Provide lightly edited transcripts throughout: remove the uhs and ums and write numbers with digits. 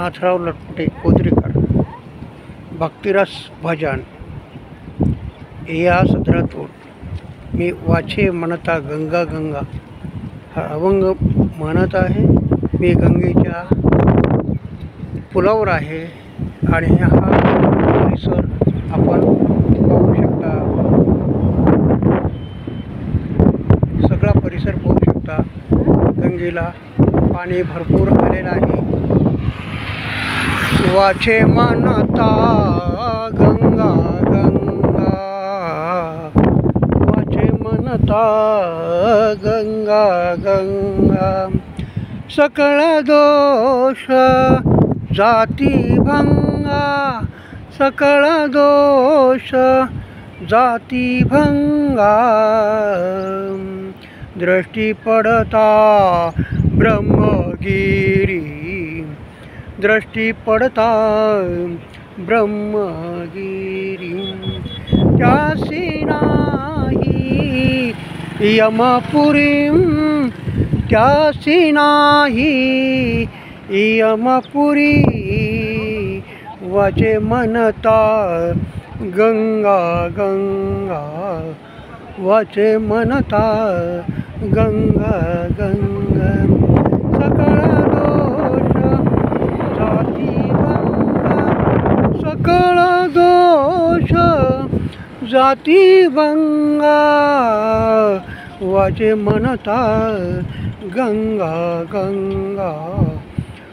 नाथराव लटपटे कोदरीकर भक्तिरस भजन या सदरातून मी वाचे म्हणता गंगा गंगा हा अभंग म्हणत आहे। मी गंगेच्या पुलावर आहे आणि हा परिसर आपण पाहू शकता। सगळा परिसर पाहू शकता। गंगेला पाणी भरपूर आलेलं आहे। वाचे म्हणता गंगा गंगा, वाचे म्हणता गंगा गंगा, सकळ दोष जाती भंगा, सकळ दोष जाती भंगा, दृष्टी पडता ब्रह्मगिरी, दृष्टी पडता ब्रह्मगिरी, त्यासी नाही यमपुरी, त्यासी नाही यमपुरी, वाचे म्हणता गंगा गंगा, वाचे म्हणता गंगा गंगा, सकळ दोष जाती भंगा, सकळ दोष जाती भंगा, वाचे म्हणता गंगा गंगा,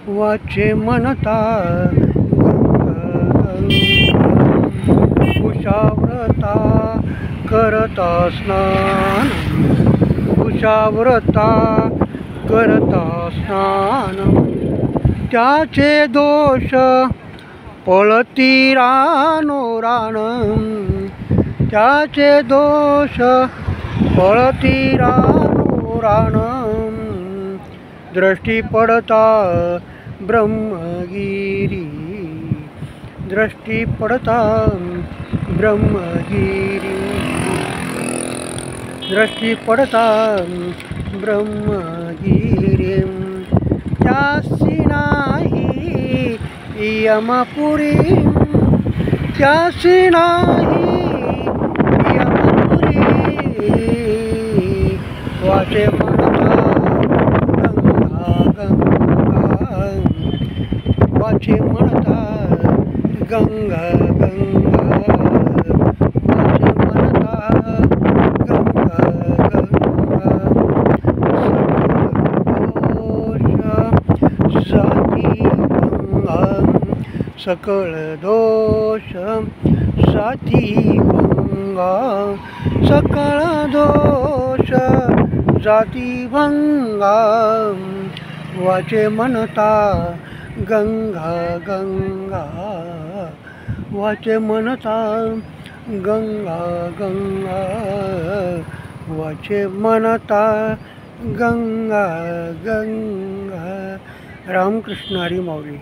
वाचे म्हणता गंगा गंगा, कुशाव्रता करता स्नान, कुशाव्रता करता स्नान, त्याचे दोष पळती रानो रान, त्याचे दोष पळती रानो रान, दृष्टी पडता ब्रह्मगिरी, दृष्टी पडता ब्रह्मगिरी, दृष्टी पडता ब्रह्मगिरी, त्यासी नाही यमपुरी, त्यासी नाही यमपुरी, वाचे म्हणता गंगा गंगा, वाचे म्हणता गंगा गंगा, वाचे म्हणता गंगा गंगा, सकळ दोष जाती भंगा, सकळ दोष जाती भंगा, वाचे म्हणता गंगा गंगा, वाचे म्हणता गंगा गंगा, वाचे म्हणता गंगा गंगा। रामकृष्ण हरी माऊली।